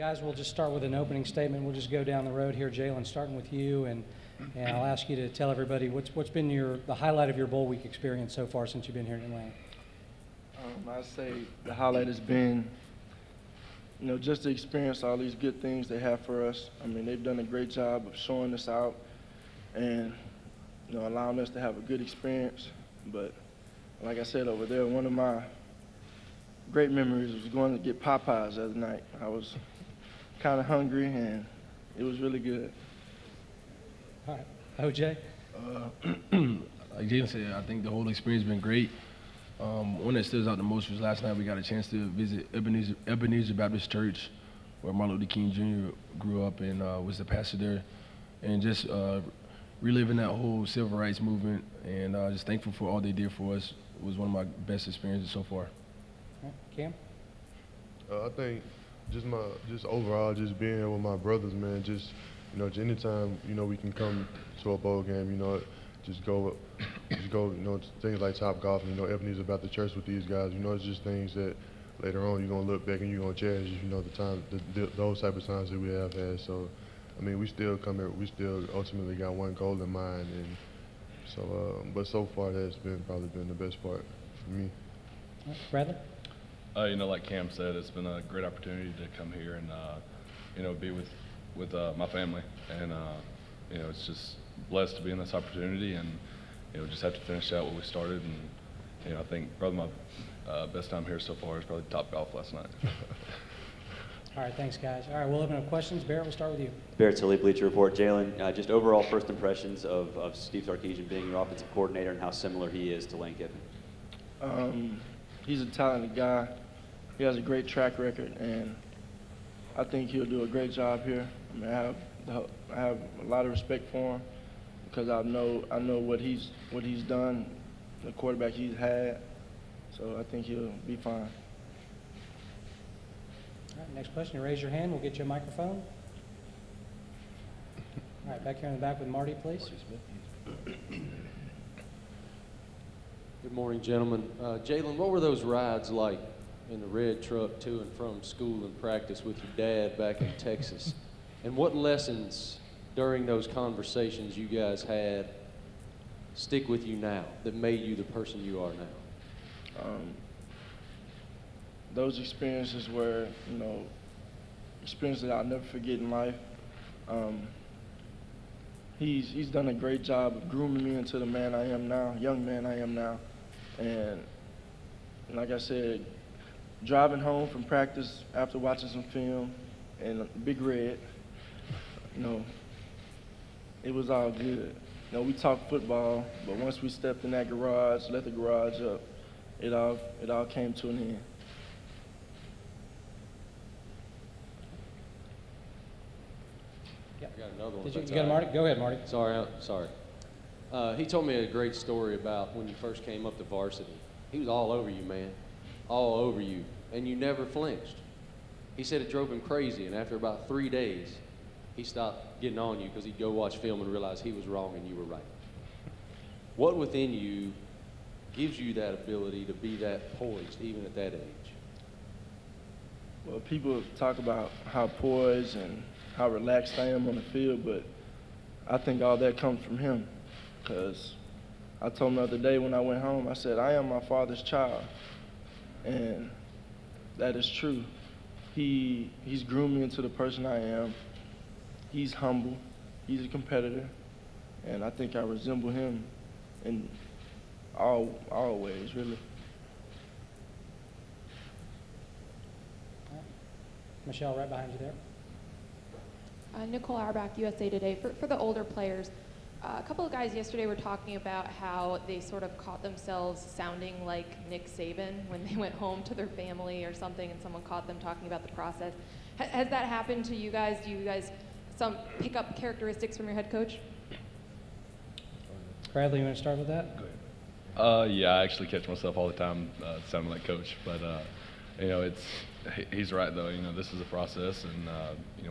Guys, we'll just start with an opening statement. We'll just go down the road here. Jalen, starting with you, and I'll ask you to tell everybody what's been the highlight of your bowl week experience so far since you've been here in Atlanta. I'd say the highlight has been, just to experience all these good things they have for us. I mean, they've done a great job of showing us out and, allowing us to have a good experience. But like I said over there, one of my great memories was going to get Popeyes the other night. I was kind of hungry, and it was really good. All right. OJ? Like Jalen said, I think the whole experience has been great. One that stands out the most was last night we got a chance to visit Ebenezer Baptist Church, where Martin Luther King Jr. grew up and was the pastor there. And just reliving that whole civil rights movement, and just thankful for all they did for us. It was one of my best experiences so far. All right. Cam? I think just overall, just being here with my brothers, man, just anytime, we can come to a bowl game, just go, things like Top Golf, Ebenezer about the church with these guys, it's just things that later on you're going to look back and you're going to cherish, those type of times that we have had. So, I mean, we still come here, we still ultimately got one goal in mind, and so, but so far that's probably been the best part for me. All right. Bradley? Like Cam said, it's been a great opportunity to come here and, be with my family. And, it's just blessed to be in this opportunity and, just have to finish out what we started. And, I think probably my best time here so far is probably Top Golf last night. All right, thanks, guys. All right, we'll open up questions. Barrett, we'll start with you. Barrett Tilly, Bleacher Report. Jalen, just overall first impressions of Steve Sarkisian being your offensive coordinator and how similar he is to Lane Kiffin. He's a talented guy. He has a great track record, and I think he'll do a great job here. I mean, I have a lot of respect for him because I know what he's done, the quarterback he's had. So I think he'll be fine. All right, next question. You raise your hand. We'll get you a microphone. All right, back here in the back with Marty, please. Good morning, gentlemen. Jalen, what were those rides like in the red truck to and from school and practice with your dad back in Texas? And what lessons during those conversations you guys had stick with you now that made you the person you are now? Those experiences were, experiences that I'll never forget in life. He's done a great job of grooming me into the man I am now, young man I am now. And like I said, driving home from practice after watching some film in Big Red, it was all good. We talked football, but once we stepped in that garage, let the garage up, it all came to an end. I got another one. You got Marty? Go ahead, Marty. Sorry. He told me a great story about when you first came up to varsity. He was all over you, man, all over you, and you never flinched. He said it drove him crazy, and after about 3 days, he stopped getting on you because he'd go watch film and realize he was wrong and you were right. What within you gives you that ability to be that poised, even at that age? Well, people talk about how poised and how relaxed I am on the field, but I think all that comes from him. Because I told him the other day when I went home, I said, I am my father's child. And that is true. He's groomed me into the person I am. He's humble. He's a competitor. And I think I resemble him in all ways, really. Michelle, right behind you there. Nicole Auerbach, USA Today. For the older players, a couple of guys yesterday were talking about how they sort of caught themselves sounding like Nick Saban when they went home to their family or something and someone caught them talking about the process. Has that happened to you guys? Do you guys pick up characteristics from your head coach? Bradley, you want to start with that? Go ahead. Yeah, I actually catch myself all the time sounding like Coach. But, he's right, though. This is a process, and,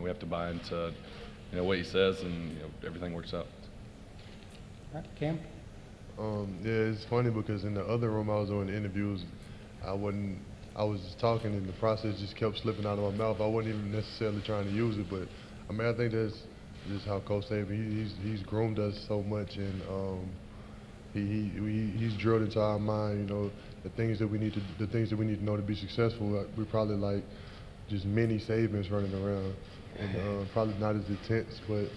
we have to buy into, what he says, and, everything works out. All right, Cam? Yeah, it's funny because in the other room I was doing the interviews, I wasn't I was just talking and the process just kept slipping out of my mouth. I wasn't even necessarily trying to use it, but I mean, I think that's just how Coach Saban, he's groomed us so much, and he's drilled into our mind, you know, the things that we need to know to be successful. We're probably like just mini Sabans running around, and probably not as intense, but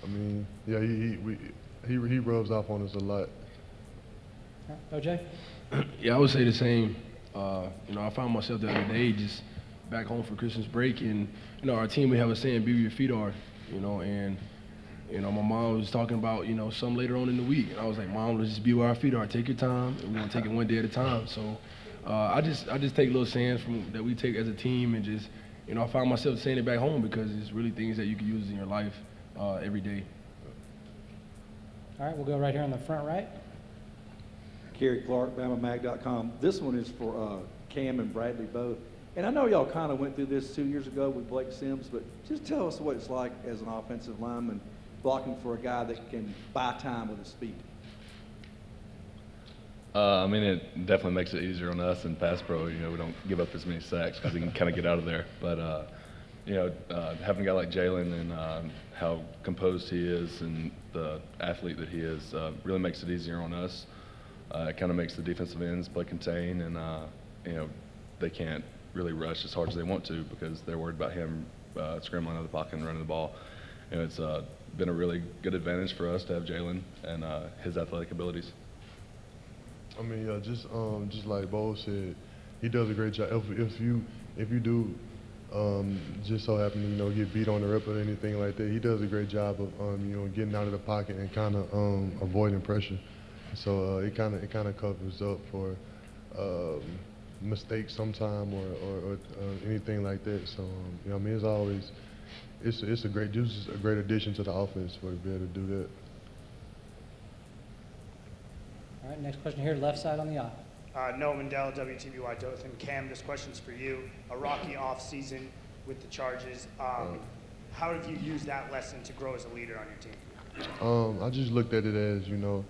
I mean, yeah, he rubs off on us a lot. OJ? Yeah, I would say the same. You know, I found myself the other day just back home for Christmas break, and you know, our team, we have a saying, "Be where your feet are." You know, and you know, my mom was talking about, you know, some later on in the week, and I was like, "Mom, let's just be where our feet are. Take your time, and we're gonna take it one day at a time." So, I just take little sayings that we take as a team, and just, you know, I found myself saying it back home because it's really things that you can use in your life every day. All right, we'll go right here in the front right. Kerry Clark, BamaMag.com. This one is for Cam and Bradley both. And I know y'all kind of went through this 2 years ago with Blake Sims, but just tell us what it's like as an offensive lineman blocking for a guy that can buy time with his speed. I mean, it definitely makes it easier on us in pass pro. You know, we don't give up as many sacks because he can kind of get out of there. But, you know, having a guy like Jalen and how composed he is and the athlete that he is really makes it easier on us. It kind of makes the defensive ends play contain, and, you know, they can't really rush as hard as they want to because they're worried about him scrambling out of the pocket and running the ball. And it's been a really good advantage for us to have Jalen and his athletic abilities. I mean, just like Bo said, he does a great job. If you do just so happen to, you know, get beat on the rip or anything like that, he does a great job of you know, getting out of the pocket and kind of avoiding pressure. So it kind of covers up for mistakes sometime or anything like that. So you know, I mean, it's a great addition to the offense for to be able to do that. All right, next question here, left side on the aisle. Noah Mandela, WTBY Dothan. Cam, this question's for you. A rocky off-season with the Chargers. How have you used that lesson to grow as a leader on your team? I just looked at it as, you know,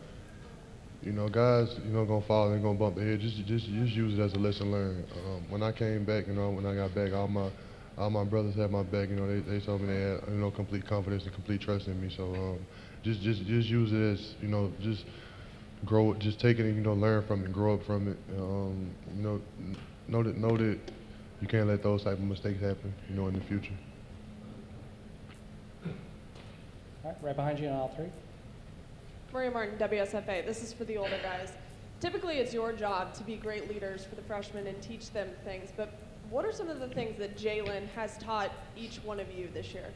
guys, you know, gonna fall and gonna bump their head. Just use it as a lesson learned. When I came back, you know, when I got back, all my brothers had my back. You know, they told me they had, you know, complete confidence and complete trust in me. So just use it as, you know, just grow it, just take it and, you know, learn from it, grow up from it. You know that you can't let those type of mistakes happen, you know, in the future. All right, right behind you on aisle 3. Maria Martin, WSFA. This is for the older guys. Typically, it's your job to be great leaders for the freshmen and teach them things, but what are some of the things that Jalen has taught each one of you this year?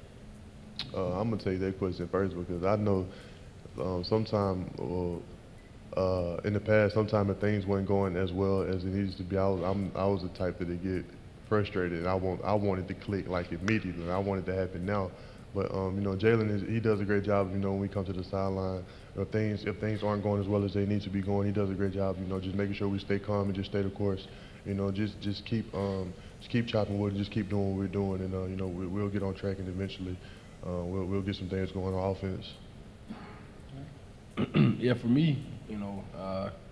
I'm gonna take that question first because I know sometime in the past, sometimes if things weren't going as well as it needs to be, I was the type that would get frustrated, and I wanted to click like immediately, and I wanted to happen now. But you know, Jalen he does a great job. You know, when we come to the sideline, if things aren't going as well as they need to be going, he does a great job. You know, just making sure we stay calm and just stay the course. You know, just keep chopping wood and just keep doing what we're doing, and you know, we'll get on track, and eventually we'll get some things going on offense. Yeah, for me, you know,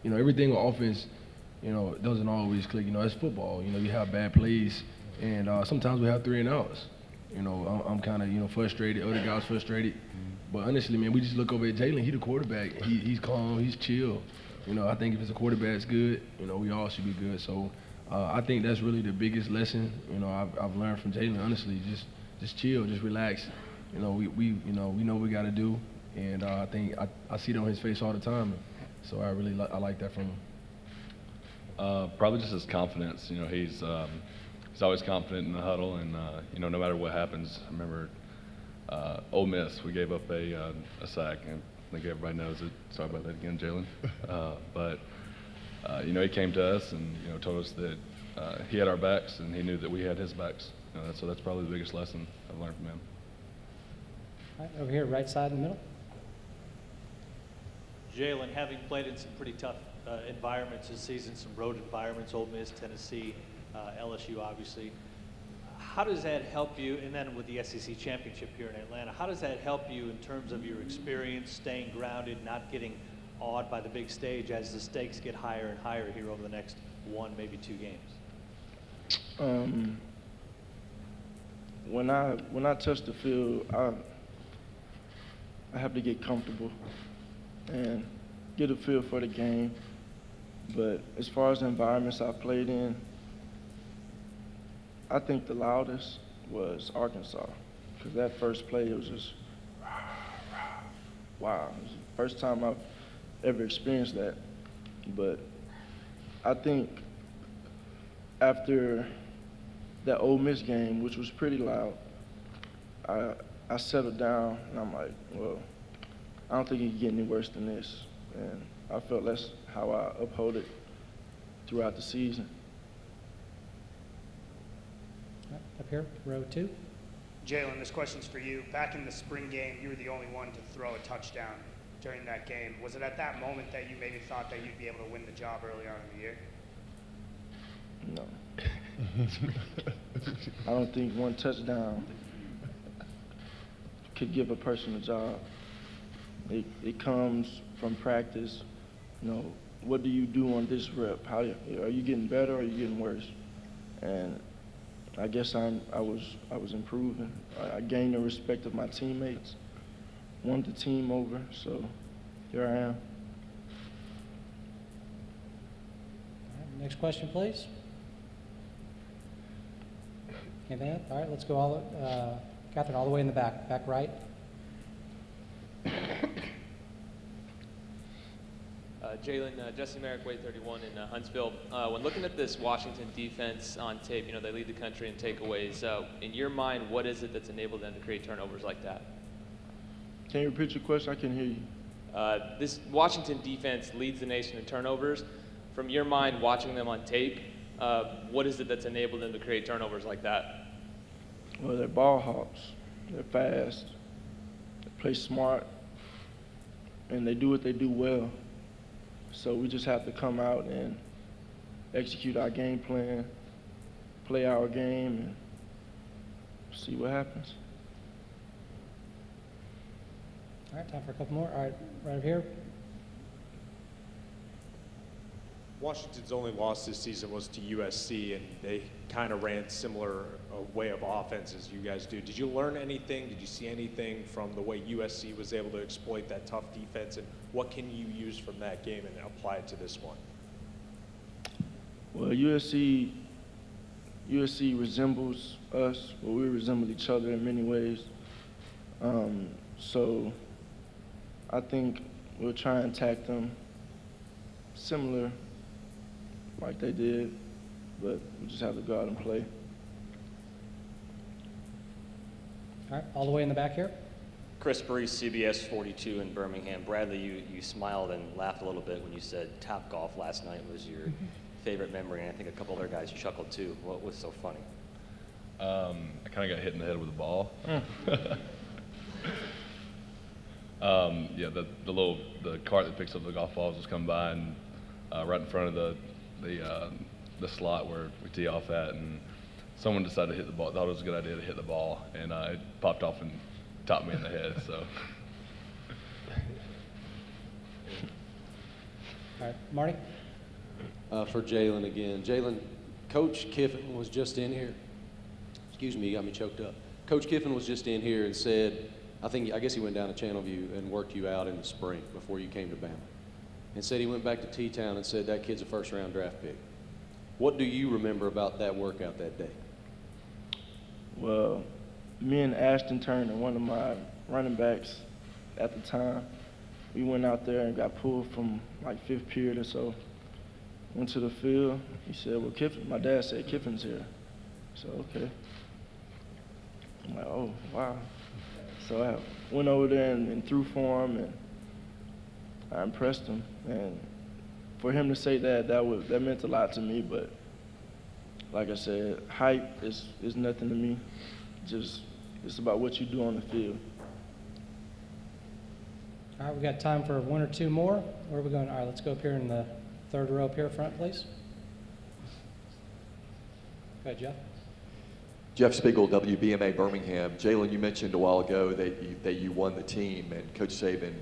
everything on offense, you know, doesn't always click. You know, it's football. You know, you have bad plays, and sometimes we have 3 and outs. You know, I'm kind of, you know, frustrated. Other guys frustrated. But honestly, man, we just look over at Jalen. He the quarterback. He's calm. He's chill. You know, I think if it's a quarterback's good, you know, we all should be good. So I think that's really the biggest lesson, you know, I've learned from Jalen. Honestly, just chill, just relax. You know, we know what we got to do, and I think I see it on his face all the time. So I like that from him. Probably just his confidence. You know, he's always confident in the huddle, and you know, no matter what happens. I remember Ole Miss, we gave up a sack, and I think everybody knows it. Sorry about that again, Jalen. But you know, he came to us and, you know, told us that he had our backs, and he knew that we had his backs. You know, so that's probably the biggest lesson I've learned from him. All right, over here, right side in the middle. Jalen, having played in some pretty tough environments this season, some road environments, Ole Miss, Tennessee, LSU, obviously. How does that help you, and then with the SEC championship here in Atlanta, how does that help you in terms of your experience, staying grounded, not getting awed by the big stage as the stakes get higher and higher here over the next 1, maybe 2 games? When I touch the field, I have to get comfortable and get a feel for the game. But as far as the environments I played in, I think the loudest was Arkansas, because that first play, it was just wow. It was the first time I've ever experienced that. But I think after that Ole Miss game, which was pretty loud, I settled down and I'm like, well, I don't think it can get any worse than this. And I felt that's how I uphold it throughout the season. Up here, row 2. Jalen, this question's for you. Back in the spring game, you were the only one to throw a touchdown during that game. Was it at that moment that you maybe thought that you'd be able to win the job early on in the year? No. I don't think one touchdown could give a person a job. It comes from practice. You know, what do you do on this rep? How are you getting better or are you getting worse? And I guess I was improving. I gained the respect of my teammates, won the team over, so here I am. All right, next question, please. Anything else? All right, let's go Catherine, all the way in the back right. Jalen, Jesse Merrick, Way 31 in Huntsville. When looking at this Washington defense on tape, you know, they lead the country in takeaways. In your mind, what is it that's enabled them to create turnovers like that? Can you repeat your question? I can hear you. This Washington defense leads the nation in turnovers. From your mind, watching them on tape, what is it that's enabled them to create turnovers like that? Well, they're ball hawks. They're fast. They play smart. And they do what they do well. So we just have to come out and execute our game plan, play our game, and see what happens. All right, time for a couple more. All right, right over here. Washington's only loss this season was to USC, and they kind of ran similar way of offense as you guys do. Did you learn anything? Did you see anything from the way USC was able to exploit that tough defense, and what can you use from that game and apply it to this one? Well, USC resembles us, but we resemble each other in many ways. So I think we'll try and attack them similar like they did, but we just have to go out and play. All right, all the way in the back here. Chris Brees, CBS 42 in Birmingham. Bradley, you smiled and laughed a little bit when you said Topgolf last night was your favorite memory, and I think a couple other guys chuckled too. What was so funny? I kind of got hit in the head with a ball. Yeah, the cart that picks up the golf balls was coming by and right in front of the slot where we tee off at, and someone decided to hit the ball. Thought it was a good idea to hit the ball, and it popped off and topped me in the head. So. All right, Marty. For Jalen again. Jalen, Coach Kiffin was just in here. Excuse me, you got me choked up. Coach Kiffin was just in here and said, I guess he went down to Channelview and worked you out in the spring before you came to Bama. And said he went back to T-Town and said that kid's a first-round draft pick. What do you remember about that workout that day? Well, me and Ashton Turner, one of my running backs at the time, we went out there and got pulled from like fifth period or so. Went to the field. He said, well, Kiffin, my dad said Kiffin's here. So, okay. I'm like, oh, wow. So I went over there and threw for him, and I impressed him. And for him to say that meant a lot to me. But like I said, hype is nothing to me. Just it's about what you do on the field. All right, we got time for one or two more. Where are we going? All right, let's go up here in the third row up here front, please. Go ahead, Jeff. Jeff Spiegel, WBMA Birmingham. Jalen, you mentioned a while ago that you won the team, and Coach Saban,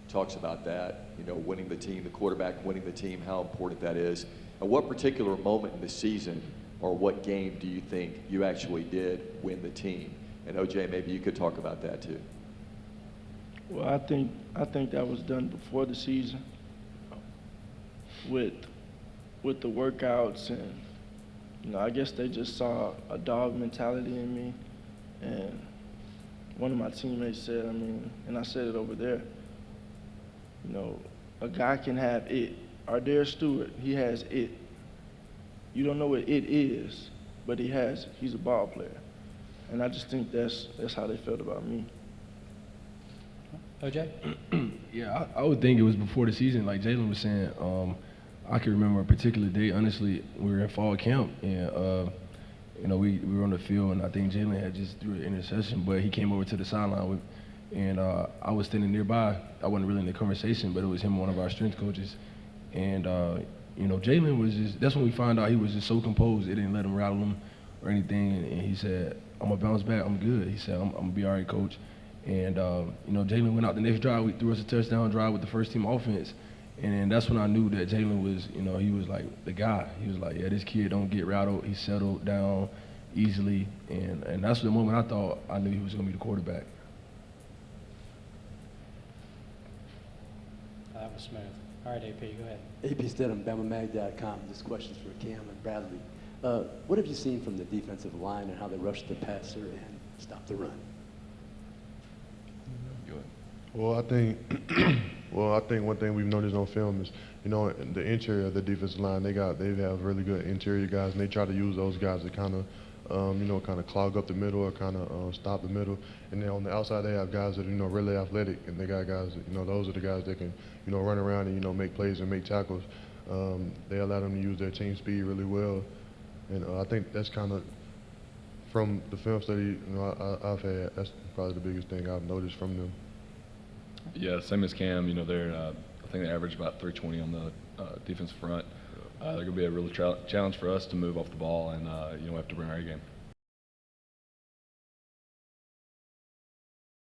talks about that, winning the team, the quarterback winning the team, how important that is. At what particular moment in the season, or what game do you think you actually did win the team? And OJ, maybe you could talk about that too. Well, I think that was done before the season with the workouts, and I guess they just saw a dog mentality in me. And one of my teammates said, and I said it over there, a guy can have it. Ardare Stewart, he has it. You don't know what it is, but he has it. He's a ball player. And I just think that's how they felt about me. OJ? Yeah, I would think it was before the season, like Jalen was saying. I can remember a particular day, honestly, we were in fall camp, and we were on the field, and I think Jalen had just threw an interception, but he came over to the sideline and I was standing nearby. I wasn't really in the conversation, but it was him, one of our strength coaches. And Jalen was just—that's when we found out he was just so composed. It didn't let him rattle him or anything. And he said, "I'm gonna bounce back. I'm good." He said, "I'm gonna be all right, coach." And Jalen went out the next drive. We threw us a touchdown drive with the first team offense. And that's when I knew that Jalen was, he was like the guy. He was like, yeah, this kid don't get rattled. He settled down easily. And that's the moment I thought I knew he was going to be the quarterback. That was smooth. All right, AP, go ahead. AP Stedham, BamaMag.com. This question's for Cam and Bradley. What have you seen from the defensive line and how they rushed the passer and stopped the run? Well, I think one thing we've noticed on film is, the interior of the defensive line, they have really good interior guys, and they try to use those guys to kind of clog up the middle or kind of stop the middle. And then on the outside, they have guys that are really athletic, and they got guys that, those are the guys that can run around and make plays and make tackles. They allow them to use their team speed really well, and I think that's kind of from the film study I've had. That's probably the biggest thing I've noticed from them. Yeah, same as Cam. They're I think they average about 320 on the defensive front. They're going to be a real challenge for us to move off the ball, and we have to bring our A game.